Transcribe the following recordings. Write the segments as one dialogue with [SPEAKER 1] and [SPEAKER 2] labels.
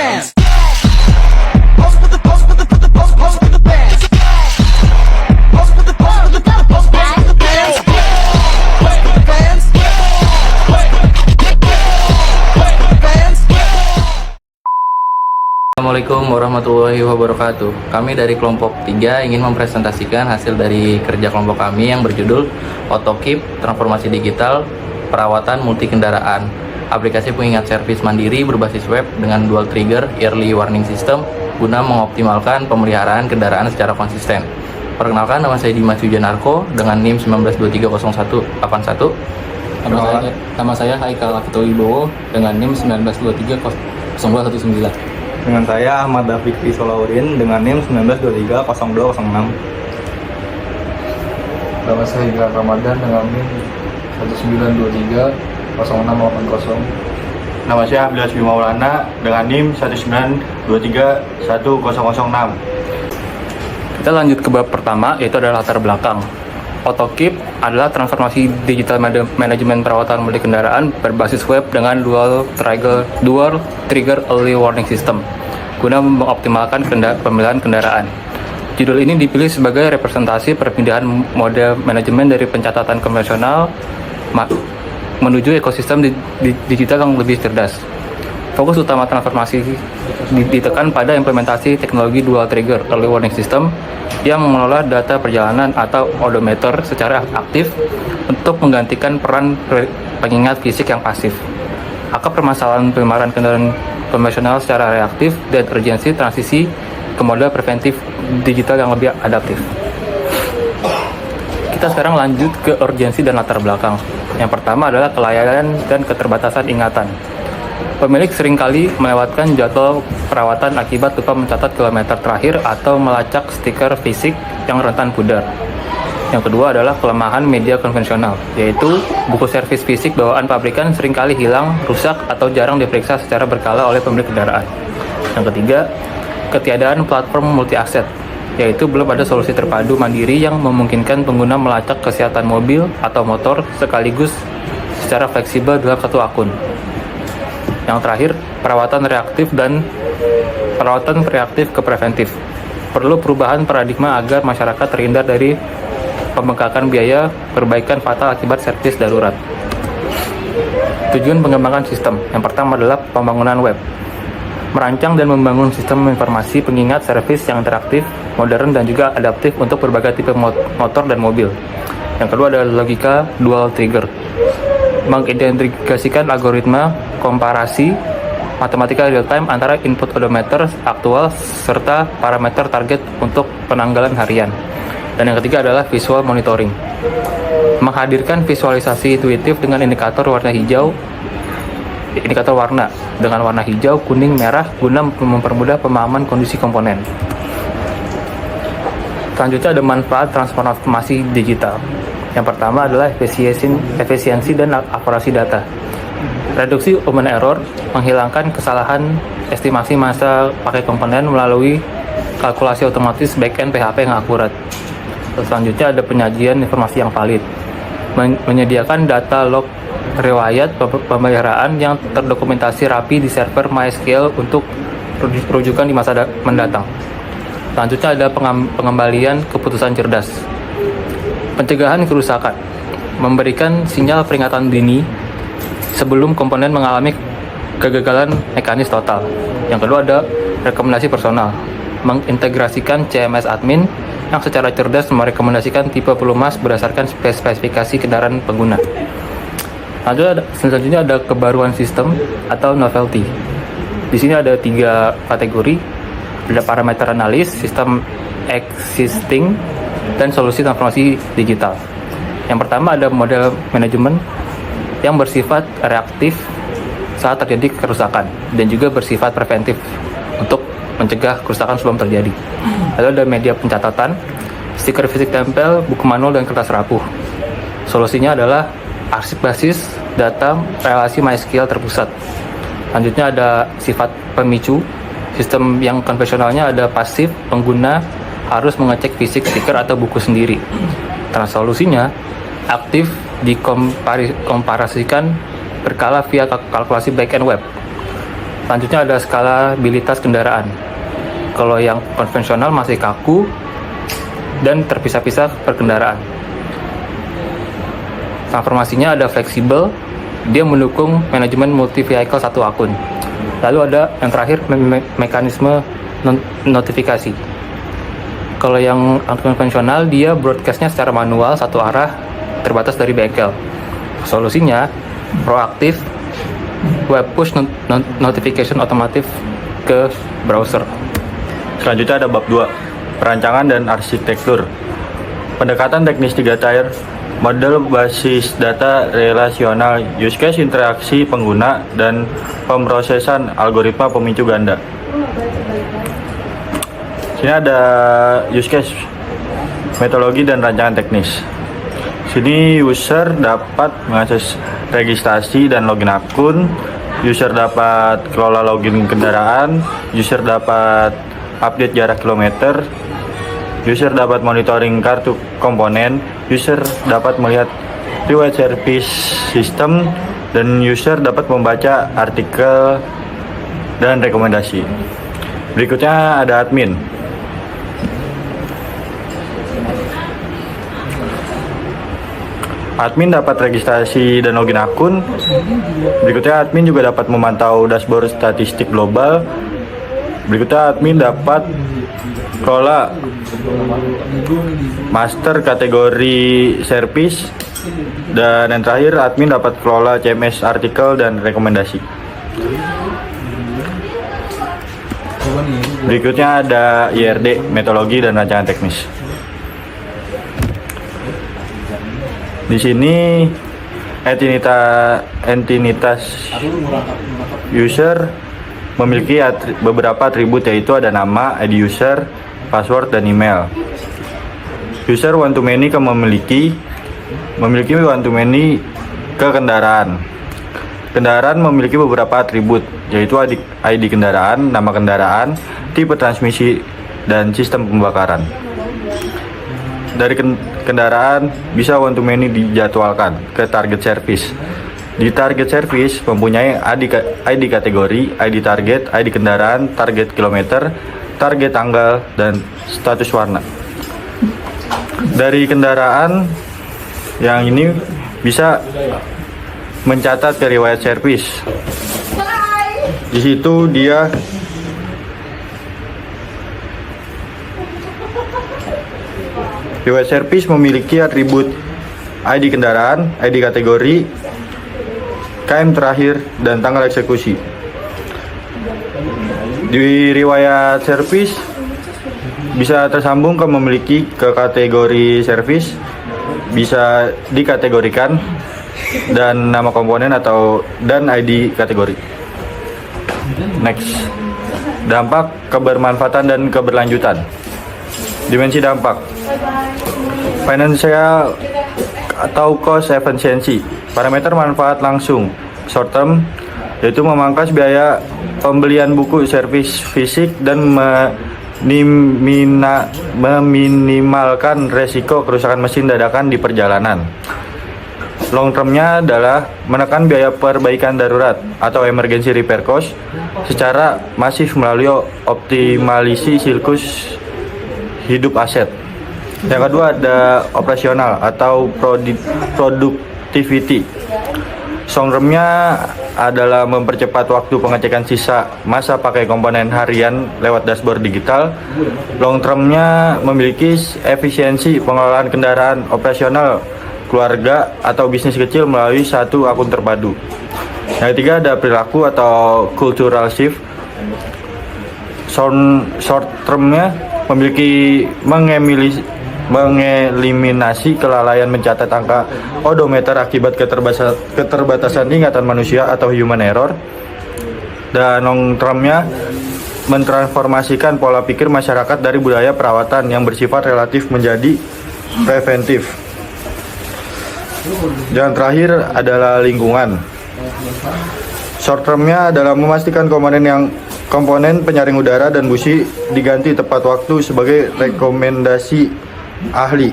[SPEAKER 1] bands. Pose with the pose with the pose with the bands. Pose with the pose with the pose with the bands. Pose with the bands. Bands.
[SPEAKER 2] Assalamualaikum warahmatullahi wabarakatuh. Kami dari kelompok 3 ingin mempresentasikan hasil dari kerja kelompok kami yang berjudul AutoKeep Transformasi Digital Perawatan Multi Kendaraan, aplikasi pengingat servis mandiri berbasis web dengan dual trigger early warning system guna mengoptimalkan pemeliharaan kendaraan secara konsisten. Perkenalkan, nama saya Dimas Yujanarko dengan NIM 19230181. Nama saya Haikal Akito Wibowo dengan NIM 19230219.
[SPEAKER 3] Dengan saya Ahmad Fikri Solahuddin dengan NIM 19230206.
[SPEAKER 4] Nama saya Ilham Ramadan dengan NIM 19230680.
[SPEAKER 3] Nama saya Abdullah Maulana dengan NIM 19231006.
[SPEAKER 2] Kita lanjut ke bab pertama, yaitu adalah latar belakang. AutoKeep adalah transformasi digital manajemen perawatan multi kendaraan berbasis web dengan dual trigger early warning system guna mengoptimalkan pemilihan kendaraan. Judul ini dipilih sebagai representasi perpindahan mode manajemen dari pencatatan konvensional menuju ekosistem digital yang lebih cerdas. Fokus utama transformasi ditekan pada implementasi teknologi dual trigger early warning system yang mengelola data perjalanan atau odometer secara aktif untuk menggantikan peran pengingat fisik yang pasif. Akar permasalahan pemeliharaan kendaraan konvensional secara reaktif dan urgensi transisi ke mode preventif digital yang lebih adaptif. Kita sekarang lanjut ke urgensi dan latar belakang. Yang pertama adalah kelayakan dan keterbatasan ingatan. Pemilik seringkali melewatkan jadwal perawatan akibat lupa mencatat kilometer terakhir atau melacak stiker fisik yang rentan pudar. Yang kedua adalah kelemahan media konvensional, yaitu buku servis fisik bawaan pabrikan seringkali hilang, rusak, atau jarang diperiksa secara berkala oleh pemilik kendaraan. Yang ketiga, ketiadaan platform multi-aset, yaitu belum ada solusi terpadu mandiri yang memungkinkan pengguna melacak kesehatan mobil atau motor sekaligus secara fleksibel dalam satu akun. Yang terakhir, perawatan reaktif ke preventif. Perlu perubahan paradigma agar masyarakat terhindar dari pembengkakan biaya perbaikan fatal akibat servis darurat. Tujuan pengembangan sistem. Yang pertama adalah pembangunan web. Merancang dan membangun sistem informasi pengingat servis yang interaktif, modern, dan juga adaptif untuk berbagai tipe motor dan mobil. Yang kedua adalah logika dual trigger. Mengidentifikasikan algoritma komparasi matematika real time antara input odometer aktual serta parameter target untuk penanggalan harian. Dan yang ketiga adalah visual monitoring. Menghadirkan visualisasi intuitif dengan indikator warna dengan warna hijau, kuning, merah guna mempermudah pemahaman kondisi komponen. Selanjutnya ada manfaat transformasi digital. Yang pertama adalah efisiensi dan akurasi data. Reduksi human error, menghilangkan kesalahan estimasi masa pakai komponen melalui kalkulasi otomatis backend PHP yang akurat. Selanjutnya ada penyajian informasi yang valid. Menyediakan data log riwayat pemeliharaan yang terdokumentasi rapi di server MySQL untuk rujukan di masa mendatang. Selanjutnya ada pengembalian keputusan cerdas. Pencegahan kerusakan, memberikan sinyal peringatan dini sebelum komponen mengalami kegagalan mekanis total. Yang kedua ada rekomendasi personal, mengintegrasikan CMS admin yang secara cerdas merekomendasikan tipe pelumas berdasarkan spesifikasi kendaraan pengguna. Selanjutnya ada kebaruan sistem atau novelty. Di sini ada 3 kategori, ada parameter analis, sistem existing, dan solusi transformasi digital. Yang pertama ada model manajemen yang bersifat reaktif saat terjadi kerusakan dan juga bersifat preventif untuk mencegah kerusakan sebelum terjadi. Lalu ada media pencatatan, stiker fisik tempel, buku manual, dan kertas rapuh. Solusinya adalah arsip basis data relasi MySQL terpusat. Selanjutnya ada sifat pemicu. Sistem yang konvensionalnya ada pasif, pengguna harus mengecek fisik stiker atau buku sendiri. Solusinya aktif dikomparasikan berkala via kalkulasi backend web. Selanjutnya ada skalabilitas kendaraan. Kalau yang konvensional masih kaku dan terpisah-pisah per kendaraan. Transformasinya ada fleksibel, dia mendukung manajemen multi-vehicle satu akun. Lalu ada yang terakhir, mekanisme notifikasi. Kalau yang konvensional, dia broadcastnya secara manual, satu arah, terbatas dari bengkel. Solusinya, proaktif, web push notification otomatis ke browser.
[SPEAKER 3] Selanjutnya ada bab 2, perancangan dan arsitektur. Pendekatan teknis 3 tier, model basis data relasional, use case interaksi pengguna, dan pemrosesan algoritma pemicu ganda. Sini ada use case, metodologi, dan rancangan teknis. Sini user dapat mengakses registrasi dan login akun, user dapat kelola login kendaraan, user dapat update jarak kilometer, user dapat monitoring kartu komponen, user dapat melihat reward service system, dan user dapat membaca artikel dan rekomendasi. Berikutnya ada admin. Admin dapat registrasi dan login akun. Berikutnya admin juga dapat memantau dashboard statistik global. Berikutnya admin dapat kelola master kategori service, dan yang terakhir admin dapat kelola CMS artikel dan rekomendasi. Berikutnya ada IRD, metodologi dan rancangan teknis. Di sini entitas user memiliki beberapa atribut, yaitu ada nama, ID user, password, dan email. User one to many memiliki one to many ke kendaraan. Kendaraan memiliki beberapa atribut, yaitu ID kendaraan, nama kendaraan, tipe transmisi, dan sistem pembakaran. Dari kendaraan bisa one to many dijadwalkan ke target service. Di target service mempunyai ID kategori, ID target, ID kendaraan, target kilometer, target tanggal, dan status warna. Dari kendaraan yang ini bisa mencatat ke riwayat service. Di situ dia riwayat service memiliki atribut ID kendaraan, ID kategori, KM terakhir, dan tanggal eksekusi. Di riwayat service bisa tersambung ke memiliki ke kategori service, bisa dikategorikan, dan nama komponen dan ID kategori. Next, dampak, kebermanfaatan, dan keberlanjutan. Dimensi dampak, financial atau cost efficiency. Parameter manfaat langsung, short term, yaitu memangkas biaya pembelian buku servis fisik dan meminimalkan resiko kerusakan mesin dadakan di perjalanan. Long termnya adalah menekan biaya perbaikan darurat atau emergency repair cost secara masif melalui optimalisasi siklus hidup aset. Yang kedua ada operasional atau productivity. Short termnya adalah mempercepat waktu pengecekan sisa masa pakai komponen harian lewat dashboard digital. Long termnya memiliki efisiensi pengelolaan kendaraan operasional keluarga atau bisnis kecil melalui satu akun terpadu. Yang ketiga ada perilaku atau cultural shift. Short termnya memiliki mengeliminasi kelalaian mencatat angka odometer akibat keterbatasan ingatan manusia atau human error. Dan long termnya mentransformasikan pola pikir masyarakat dari budaya perawatan yang bersifat relatif menjadi preventif. Dan terakhir adalah lingkungan. Short termnya adalah memastikan komponen penyaring udara dan busi diganti tepat waktu sebagai rekomendasi ahli.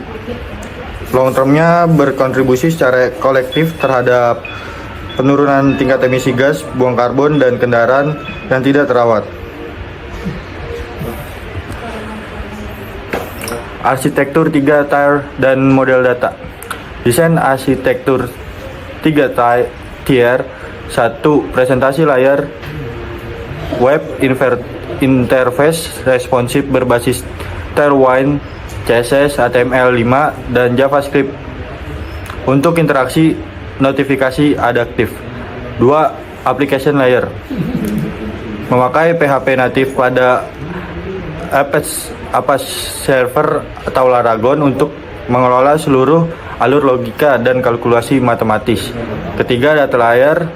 [SPEAKER 3] Long termnya berkontribusi secara kolektif terhadap penurunan tingkat emisi gas, buang karbon, dan kendaraan yang tidak terawat. Arsitektur 3 tier dan model data. Desain arsitektur 3 tier. 1. Presentasi layar web interface responsif berbasis Tailwind, CSS, HTML5, dan JavaScript untuk interaksi notifikasi adaptif. 2. Application layer memakai PHP natif pada Apache Server atau Laragon untuk mengelola seluruh alur logika dan kalkulasi matematis. Ketiga, data layer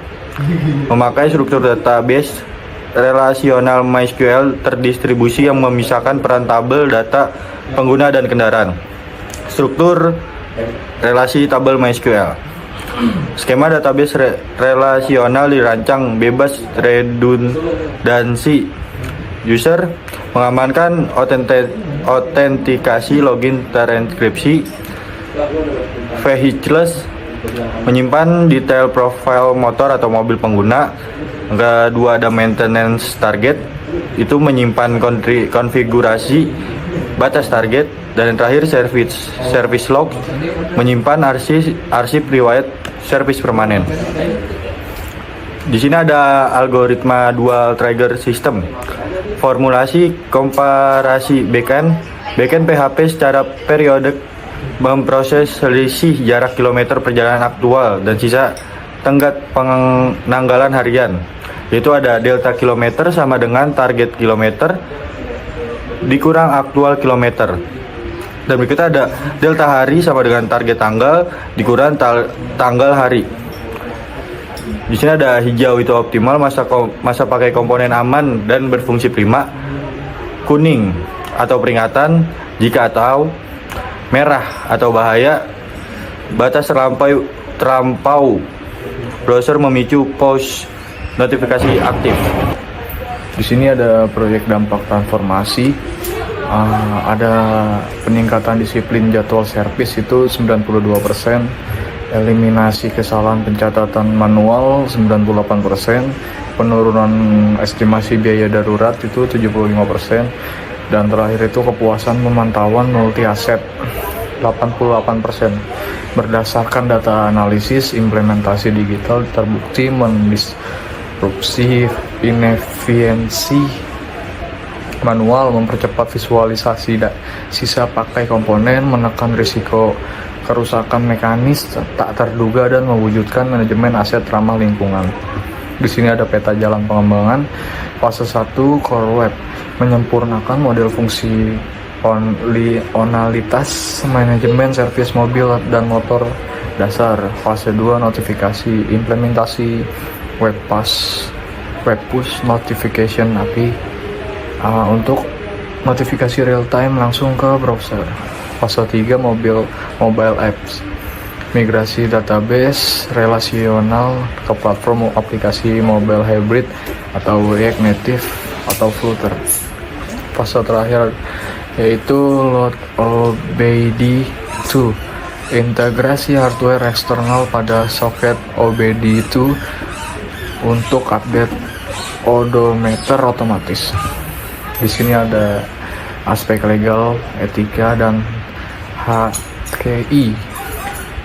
[SPEAKER 3] memakai struktur database relasional MySQL terdistribusi yang memisahkan peran tabel data pengguna dan kendaraan. Struktur relasi tabel MySQL. Skema database relasional dirancang bebas redundansi. User mengamankan autentikasi login terenkripsi. Vehicles menyimpan detail profil motor atau mobil pengguna. Kedua, ada maintenance target, itu menyimpan konfigurasi batas target. Dan yang terakhir, service log, menyimpan arsip riwayat service permanen. Di sini ada algoritma dual trigger system. Formulasi komparasi backend PHP secara periodik memproses selisih jarak kilometer perjalanan aktual dan sisa tenggat penanggalan harian, yaitu ada delta kilometer sama dengan target kilometer dikurang aktual kilometer. Dan berikutnya ada delta hari sama dengan target tanggal dikurang tanggal hari. Di sini ada hijau itu optimal, masa pakai komponen aman dan berfungsi prima. Kuning atau peringatan jika atau merah atau bahaya, batas terlampau, browser memicu pause notifikasi aktif.
[SPEAKER 4] Di sini ada proyek dampak transformasi, ada peningkatan disiplin jadwal servis itu 92%, eliminasi kesalahan pencatatan manual 98%, penurunan estimasi biaya darurat itu 75%, dan terakhir itu kepuasan pemantauan multi aset 88%. Berdasarkan data analisis, implementasi digital terbukti mendisrupsi inefisiensi manual, mempercepat visualisasi sisa pakai komponen, menekan risiko kerusakan mekanis tak terduga, dan mewujudkan manajemen aset ramah lingkungan. Di sini ada peta jalan pengembangan. Fase 1 core web, menyempurnakan model fungsi onalitas manajemen servis mobil dan motor dasar. Fase 2 notifikasi, implementasi web push notification API untuk notifikasi real time langsung ke browser. Fase 3 mobile apps, migrasi database relasional ke platform aplikasi mobile hybrid atau React Native atau Flutter. Fase terakhir yaitu load OBD2, integrasi hardware eksternal pada soket OBD2 untuk update odometer otomatis. Di sini ada aspek legal, etika, dan HKI.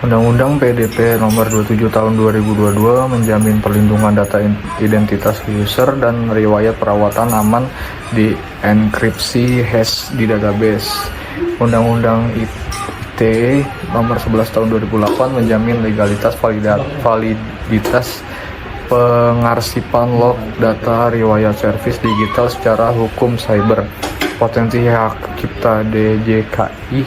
[SPEAKER 4] Undang-Undang PDP nomor 27 tahun 2022 menjamin perlindungan data identitas user dan riwayat perawatan aman di enkripsi hash di database. Undang-Undang ITE nomor 11 tahun 2008 menjamin legalitas validitas pengarsipan log data riwayat servis digital secara hukum cyber. Potensi hak cipta DJKI,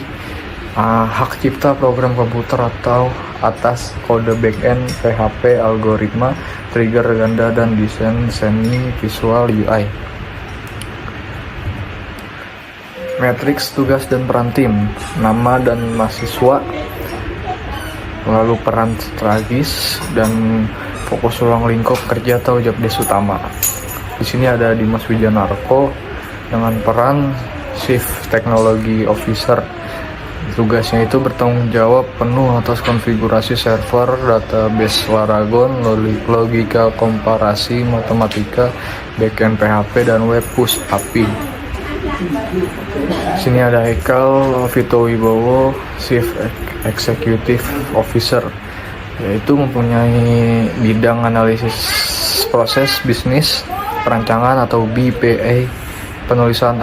[SPEAKER 4] hak cipta program komputer atau atas kode backend PHP, algoritma, trigger ganda, dan desain semi visual UI. Matriks tugas dan peran tim, nama dan mahasiswa, lalu peran strategis dan fokus ruang lingkup kerja atau job desk utama. Di sini ada Dimas Wijanarko dengan peran Chief Technology Officer. tugasnya itu bertanggung jawab penuh atas konfigurasi server, database Laragon, logika komparasi, matematika, backend PHP, dan web push API. Sini ada Ekal Vito Wibowo, Chief Executive Officer, yaitu mempunyai bidang analisis proses bisnis, perancangan atau BPA, penulisan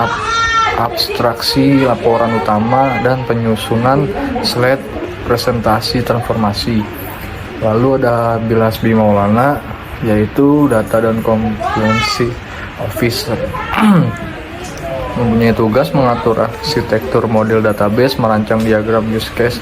[SPEAKER 4] abstraksi laporan utama, dan penyusunan slide presentasi transformasi. Lalu ada Bilasbi Maulana, yaitu Data dan Compliance Officer. Mempunyai tugas mengatur arsitektur model database, merancang diagram use case,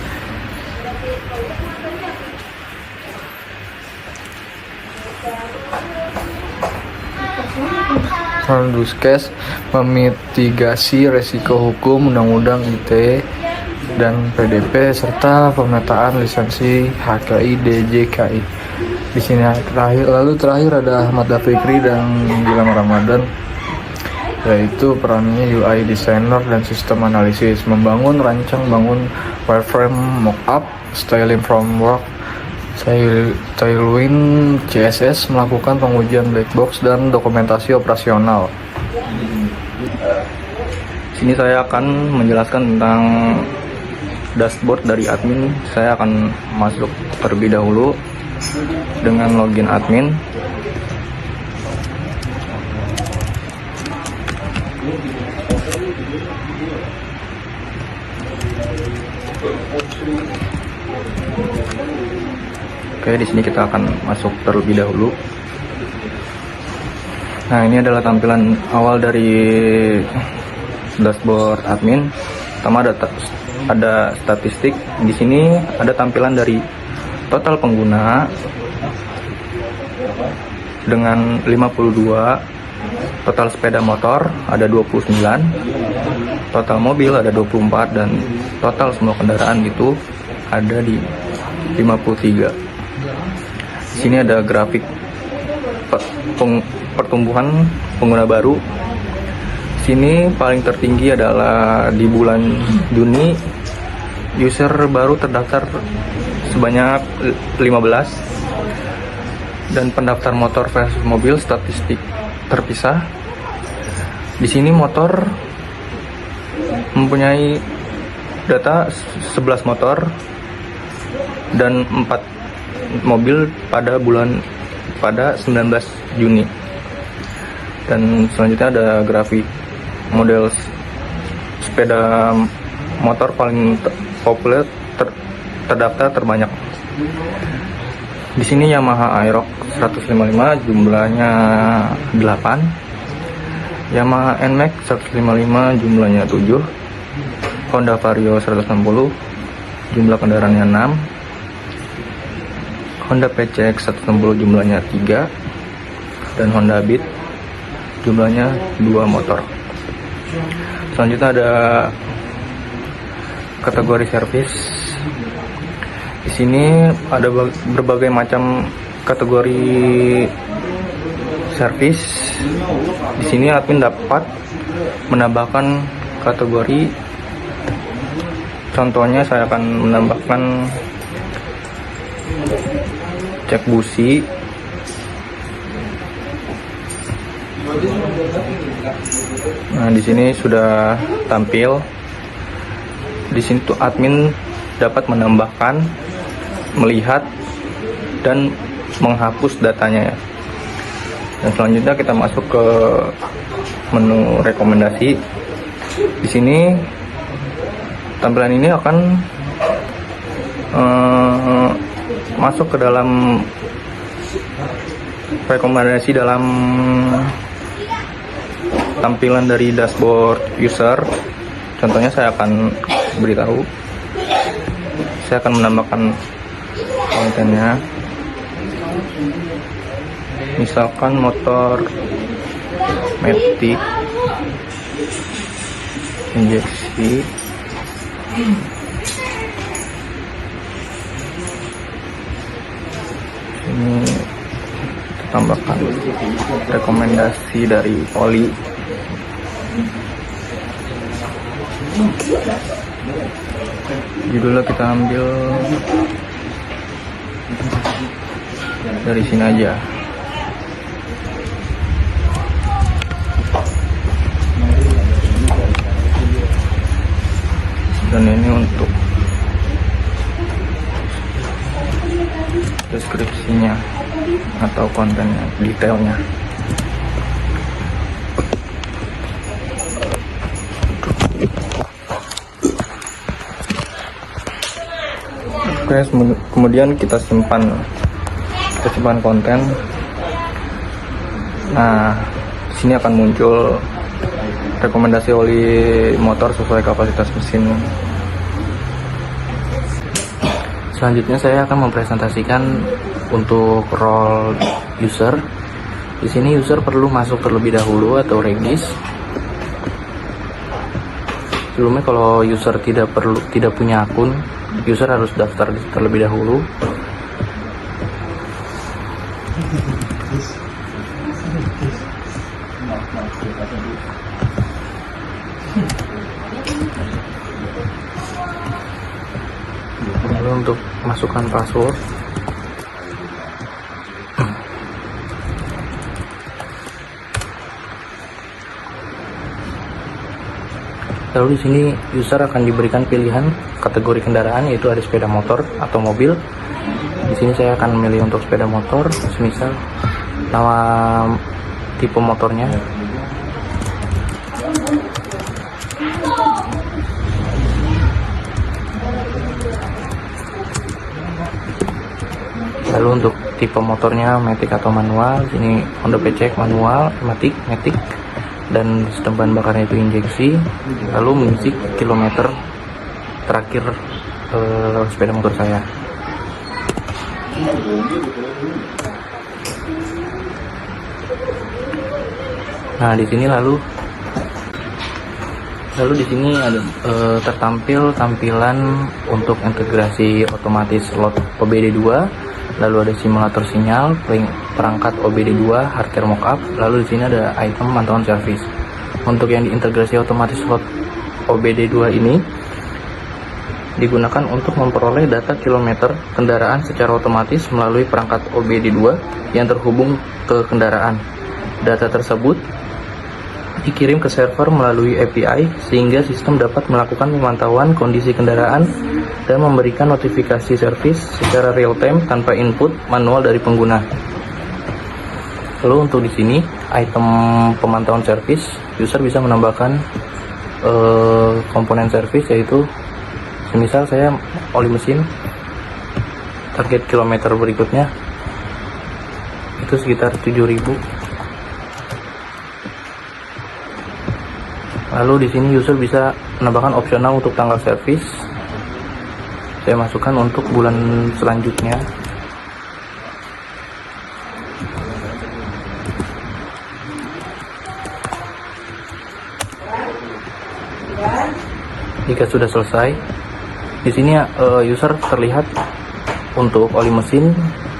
[SPEAKER 4] memitigasi resiko hukum, undang-undang ITE dan PDP, serta pemetaan lisensi HKI DJKI. Di sini terakhir ada Ahmad Dafikri dan Gilang Ramadan, yaitu perannya UI designer dan sistem analisis, membangun, rancang, bangun wireframe, mockup, styling framework, Tailwind CSS, melakukan pengujian black box dan dokumentasi operasional.
[SPEAKER 2] Sini saya akan menjelaskan tentang dashboard dari admin. Saya akan masuk terlebih dahulu dengan login admin. Oke, di sini kita akan masuk terlebih dahulu. Nah, ini adalah tampilan awal dari dashboard admin. Pertama ada statistik. Di sini ada tampilan dari total pengguna dengan 52, total sepeda motor ada 29, total mobil ada 24, dan total semua kendaraan itu ada di 53. Di sini ada grafik pertumbuhan pengguna baru. Sini paling tertinggi adalah di bulan Juni, user baru terdaftar sebanyak 15, dan pendaftar motor versus mobil statistik terpisah. Di sini motor mempunyai data 11 motor dan 4 mobil pada 19 Juni. Dan selanjutnya ada grafik model sepeda motor paling populer terdaftar terbanyak. Di sini Yamaha Aerox 155 jumlahnya 8, Yamaha NMAX 155 jumlahnya 7, Honda Vario 160 jumlah kendaraannya 6, Honda PCX 160 jumlahnya 3, dan Honda Beat jumlahnya 2 motor. Selanjutnya ada kategori servis. Di sini ada berbagai macam kategori servis. Di sini admin dapat menambahkan kategori. Contohnya saya akan menambahkan cek busi, nah di sini sudah tampil. Di sini tuh admin dapat menambahkan, melihat, dan menghapus datanya ya. Dan selanjutnya kita masuk ke menu rekomendasi. Di sini tampilan ini akan masuk ke dalam rekomendasi dalam tampilan dari dashboard user. Contohnya saya akan beritahu, saya akan menambahkan kontennya, misalkan motor Matic injeksi, ini tambahkan rekomendasi dari Oli.
[SPEAKER 4] Judulnya kita ambil dari sini aja. Dan ini untuk deskripsinya atau kontennya, detailnya. Oke, kemudian kita simpan konten. Nah, sini akan muncul rekomendasi oli motor sesuai kapasitas mesin. Selanjutnya saya akan mempresentasikan untuk role user. Di sini user perlu masuk terlebih dahulu atau regis. Sebelumnya kalau user tidak punya akun, user harus daftar terlebih dahulu. Lalu untuk masukkan password, lalu di sini user akan diberikan pilihan kategori kendaraan, yaitu ada sepeda motor atau mobil. Di sini saya akan memilih untuk sepeda motor, semisal nama tipe motornya. Lalu untuk tipe motornya matic atau manual. Sini Honda PCX manual, matic, dan sistem bahan bakarnya itu injeksi. Lalu mengisi kilometer terakhir sepeda motor saya. Nah, di sini lalu di sini ada tertampil tampilan untuk integrasi otomatis slot OBD2, lalu ada simulator sinyal, perangkat OBD2, hardware mockup, lalu di sini ada item pantauan servis. Untuk yang diintegrasi otomatis slot OBD2 ini digunakan untuk memperoleh data kilometer kendaraan secara otomatis melalui perangkat OBD2 yang terhubung ke kendaraan. Data tersebut dikirim ke server melalui API sehingga sistem dapat melakukan pemantauan kondisi kendaraan dan memberikan notifikasi servis secara real time tanpa input manual dari pengguna. Lalu untuk di sini item pemantauan servis, user bisa menambahkan komponen servis, yaitu semisal saya oli mesin, target kilometer berikutnya itu sekitar 7.000. Lalu di sini user bisa menambahkan opsional untuk tanggal servis. Saya masukkan untuk bulan selanjutnya. Jika sudah selesai, di sini user terlihat untuk oli mesin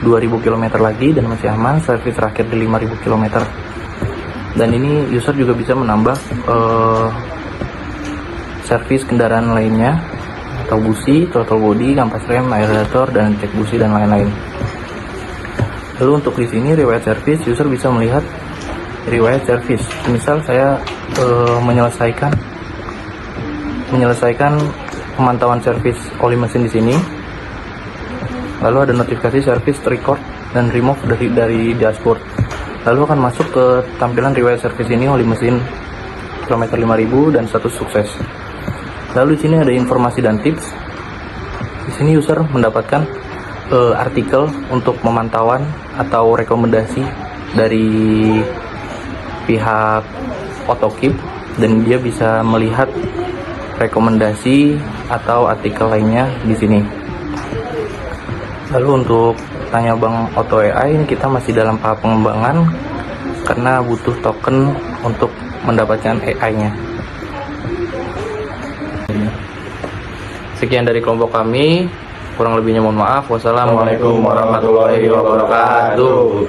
[SPEAKER 4] 2000 km lagi dan masih aman, servis terakhir di 5000 km. Dan ini user juga bisa menambah servis kendaraan lainnya, atau busi, throttle body, kampas rem, air radiator, dan cek busi dan lain-lain. Lalu untuk di sini riwayat servis, user bisa melihat riwayat servis. Misal saya menyelesaikan pemantauan servis oli mesin di sini. Lalu ada notifikasi servis record dan remove dari dashboard. Lalu akan masuk ke tampilan riwayat servis ini oli mesin kilometer 5000 dan status sukses. Lalu di sini ada informasi dan tips. Di sini user mendapatkan artikel untuk pemantauan atau rekomendasi dari pihak AutoKeep, dan dia bisa melihat rekomendasi atau artikel lainnya di sini. Lalu untuk tanya Bang Auto AI, ini kita masih dalam tahap pengembangan karena butuh token untuk mendapatkan AI-nya. Sekian dari kelompok kami, kurang lebihnya mohon maaf. Wassalamualaikum warahmatullahi wabarakatuh.